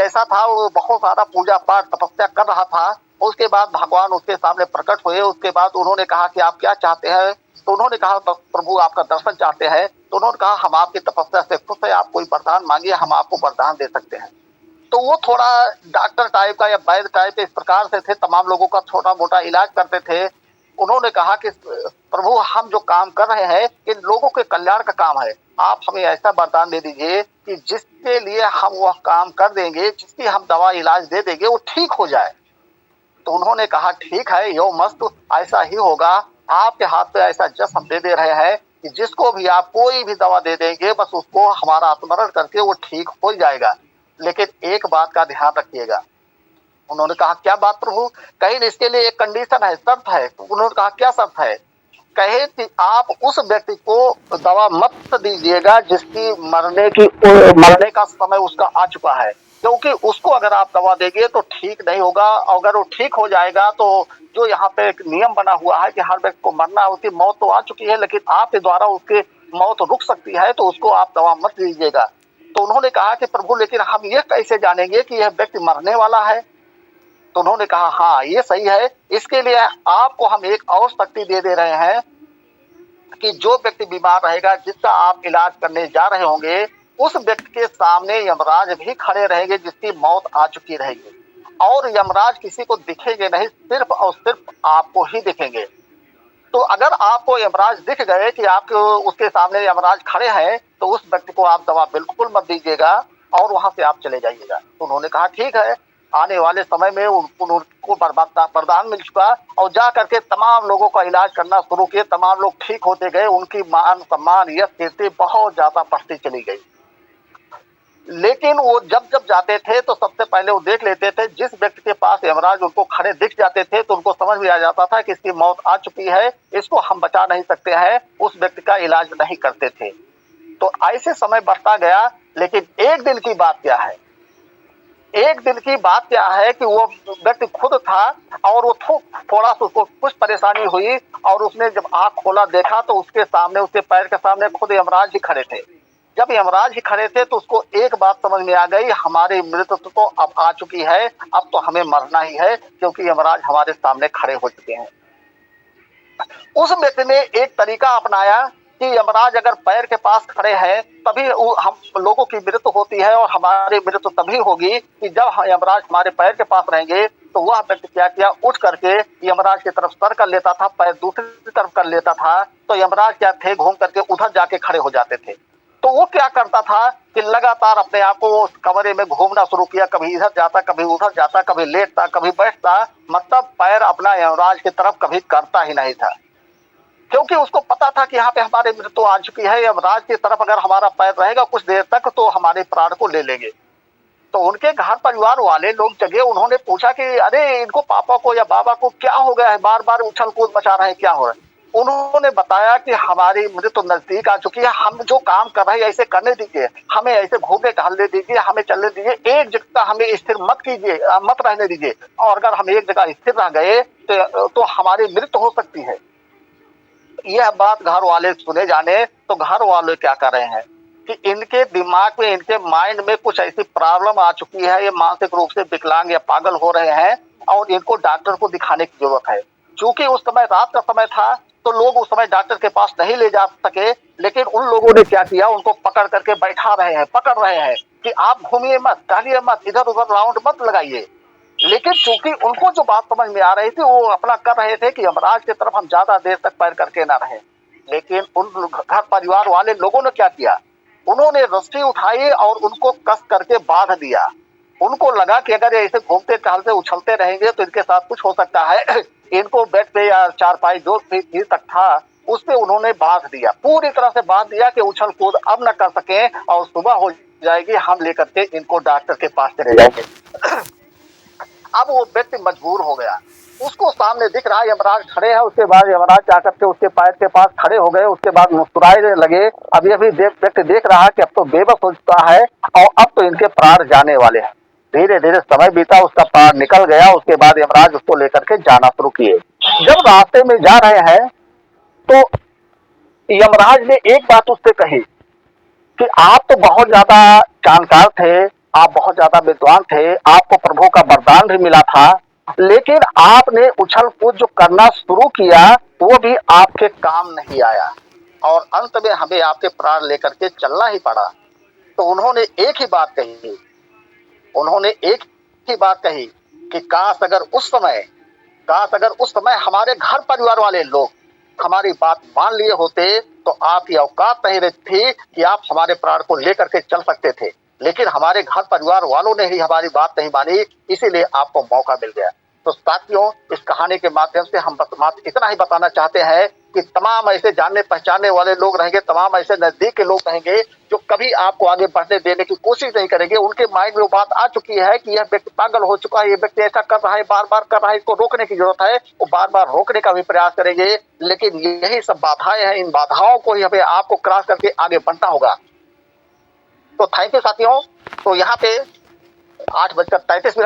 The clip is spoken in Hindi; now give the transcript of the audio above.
ऐसा था, वो बहुत सारा पूजा पाठ तपस्या कर रहा था। उसके बाद भगवान उसके सामने प्रकट हुए। उसके बाद उन्होंने कहा कि आप क्या चाहते हैं? तो उन्होंने कहा प्रभु आपका दर्शन चाहते हैं। तो उन्होंने कहा हम आपकी तपस्या से खुश है, आप कोई वरदान मांगिए, हम आपको वरदान दे सकते हैं। तो वो थोड़ा डॉक्टर टाइप का या वैद्य टाइप इस प्रकार से थे, तमाम लोगों का छोटा मोटा इलाज करते थे। उन्होंने कहा कि प्रभु हम जो काम कर रहे हैं इन लोगों के कल्याण का काम है, आप हमें ऐसा वरदान दे दीजिए कि जिसके लिए हम वह काम कर देंगे, जिसकी हम दवा इलाज दे देंगे वो ठीक हो जाए। तो उन्होंने कहा ठीक है, यो मस्त, ऐसा ही होगा। आपके हाथ पे ऐसा जस हम दे दे रहे हैं कि जिसको भी आप कोई भी दवा दे देंगे बस उसको हमारा स्मरण करके वो ठीक हो जाएगा। लेकिन एक बात का ध्यान रखिएगा। उन्होंने कहा क्या बात प्रभु? कहीं इसके लिए एक कंडीशन है, शर्त है। तो उन्होंने कहा क्या शर्त है? कहे कि आप उस व्यक्ति को दवा मत दीजिएगा जिसकी मरने का समय उसका आ चुका है, क्योंकि उसको अगर आप दवा देंगे तो ठीक नहीं होगा। अगर वो ठीक हो जाएगा तो जो यहाँ पे एक नियम बना हुआ है कि हर व्यक्ति को मरना, उसकी मौत तो आ चुकी है लेकिन आपके द्वारा उसकी मौत रुक सकती है, तो उसको आप दवा मत दीजिएगा। तो उन्होंने कहा कि प्रभु लेकिन हम ये कैसे जानेंगे कि यह व्यक्ति मरने वाला है? तो उन्होंने कहा हाँ ये सही है, इसके लिए आपको हम एक और शक्ति दे दे रहे हैं कि जो व्यक्ति बीमार रहेगा, जिसका आप इलाज करने जा रहे होंगे, उस व्यक्ति के सामने यमराज भी खड़े रहेंगे जिसकी मौत आ चुकी रहेगी। और यमराज किसी को दिखेंगे नहीं, सिर्फ और सिर्फ आपको ही दिखेंगे। तो अगर आपको यमराज दिख गए कि आपके उसके सामने यमराज खड़े हैं, तो उस व्यक्ति को आप दवा बिल्कुल मत दीजिएगा और वहां से आप चले जाइएगा। तो उन्होंने कहा ठीक है। आने वाले समय में उनको वरदान मिल चुका और जा करके तमाम लोगों का इलाज करना शुरू किए। तमाम लोग ठीक होते गए, उनकी मान सम्मान यश कीर्ति बहुत ज्यादा बढ़ती चली गई। लेकिन वो जब जब जाते थे तो सबसे पहले वो देख लेते थे, जिस व्यक्ति के पास यमराज उनको खड़े दिख जाते थे तो उनको समझ में आ जाता था कि इसकी मौत आ चुकी है, इसको हम बचा नहीं सकते हैं, उस व्यक्ति का इलाज नहीं करते थे। तो ऐसे समय बढ़ता गया। लेकिन एक दिन की बात क्या है, एक दिन की बात क्या है कि वो व्यक्ति खुद था और वो थोड़ा सा उसको कुछ परेशानी हुई और उसने जब आंख खोला देखा तो उसके सामने, उसके पैर के सामने खुद यमराज ही खड़े थे। जब यमराज ही खड़े थे तो उसको एक बात समझ में आ गई, हमारी मृत्यु तो अब आ चुकी है, अब तो हमें मरना ही है, क्योंकि यमराज हमारे सामने खड़े हो चुके हैं। उस व्यक्ति ने एक तरीका अपनाया कि यमराज अगर पैर के पास खड़े हैं तभी हम लोगों की मृत्यु होती है और हमारी मृत्यु तभी होगी कि जब यमराज हमारे पैर के पास रहेंगे। तो वह व्यक्ति क्या किया, उठ करके यमराज की तरफ सर कर लेता था, पैर दूसरी तरफ कर लेता था। तो यमराज क्या थे, घूम करके उधर जाके खड़े हो जाते थे। तो वो क्या करता था कि लगातार अपने आप को कमरे में घूमना शुरू किया, कभी इधर जाता, कभी उधर जाता, कभी लेटता, कभी बैठता, मतलब पैर अपना यमराज की तरफ कभी करता ही नहीं था, क्योंकि उसको पता था कि यहाँ पे हमारी मृत्यु आ चुकी है। यमराज की तरफ अगर हमारा पैर रहेगा कुछ देर तक तो हमारे प्राण को ले लेंगे। तो उनके घर परिवार वाले लोग जगे, उन्होंने पूछा कि अरे इनको पापा को या बाबा को क्या हो गया है, बार बार उछल कूद मचा रहे हैं, क्या हो रहा है? उन्होंने बताया कि हमारी मृत्यु नजदीक आ चुकी है, हम जो काम कर रहे हैं ऐसे करने दीजिए, हमें ऐसे घूमने टहलने दीजिए, हमें चलने दीजिए, एक जगह हमें स्थिर मत कीजिए, मत रहने दीजिए। और अगर हम एक जगह स्थिर रह गए तो हमारी मृत्यु हो सकती है। यह बात घर वाले सुने जाने तो घर वाले क्या कर रहे हैं कि इनके दिमाग में, इनके माइंड में कुछ ऐसी प्रॉब्लम आ चुकी है, ये मानसिक रूप से विकलांग या पागल हो रहे हैं और इनको डॉक्टर को दिखाने की जरूरत है। क्योंकि उस समय रात का समय था तो लोग उस समय डॉक्टर के पास नहीं ले जा सके, लेकिन उन लोगों ने क्या किया, उनको पकड़ करके बैठा रहे हैं, पकड़ रहे हैं कि आप घूमिए मत, टहलिए मत, इधर उधर राउंड मत लगाइए। लेकिन चूंकि उनको जो बात समझ में आ रही थी वो अपना कर रहे थे कि यमराज की तरफ हम ज्यादा देर तक पैर करके ना रहे। लेकिन उन घर परिवार वाले लोगों ने क्या किया, उन्होंने रस्सी उठाई और उनको कस करके बांध दिया। उनको लगा कि अगर ऐसे घूमते टहलते उछलते रहेंगे तो इनके साथ कुछ हो सकता है। इनको बेड पे या चारपाई जो भी तक था उस पे उन्होंने बांध दिया, पूरी तरह से बांध दिया कि उछल कूद अब न कर सके और सुबह हो जाएगी, हम लेकर के इनको डॉक्टर के पास चले जाएंगे। अब वो व्यक्ति मजबूर हो गया, उसको सामने दिख रहा है यमराज खड़े हैं, उसके बाद यमराज जाकर के उसके पैर के पास खड़े हो गए, उसके बाद मुस्कुराए लगे। अब ये भी व्यक्ति देख रहा है कि अब तो बेबस हो चुका है और अब तो इनके प्राण जाने वाले हैं। धीरे धीरे समय बीता, उसका प्राण निकल गया। उसके बाद यमराज उसको लेकर के जाना शुरू किए। जब रास्ते में जा रहे हैं तो यमराज ने एक बात उससे कही कि आप तो बहुत ज्यादा जानकार थे, आप बहुत ज्यादा विद्वान थे, आपको प्रभु का वरदान भी मिला था, लेकिन आपने उछल कूद जो करना शुरू किया वो भी आपके काम नहीं आया और अंत में हमें आपके प्राण लेकर के चलना ही पड़ा। तो उन्होंने एक ही बात कही, उन्होंने एक ही बात कही कि काश अगर उस समय हमारे घर परिवार वाले लोग हमारी बात मान लिए होते तो आपकी औकात नहीं रहती थी कि आप हमारे प्राण को लेकर के चल सकते थे, लेकिन हमारे घर परिवार वालों ने ही हमारी बात नहीं मानी, इसीलिए आपको मौका मिल गया। तो साथियों, इस कहानी के माध्यम से हम बस मात्र इतना ही बताना चाहते हैं कि तमाम ऐसे जानने पहचानने वाले लोग रहेंगे, तमाम ऐसे नजदीक के लोग रहेंगे जो कभी आपको आगे बढ़ने देने की कोशिश नहीं करेंगे। उनके माइंड में वो बात आ चुकी है कि यह व्यक्ति पागल हो चुका है, ये व्यक्ति ऐसा कर रहा है, बार बार कर रहा है, इसको रोकने की जरूरत है। वो बार बार रोकने का भी प्रयास करेंगे, लेकिन यही सब बाधाएं हैं, इन बाधाओं को ही हमें आपको क्रॉस करके आगे बढ़ना होगा। तो थैंक यू साथियों। तो यहाँ पे 8:33 हो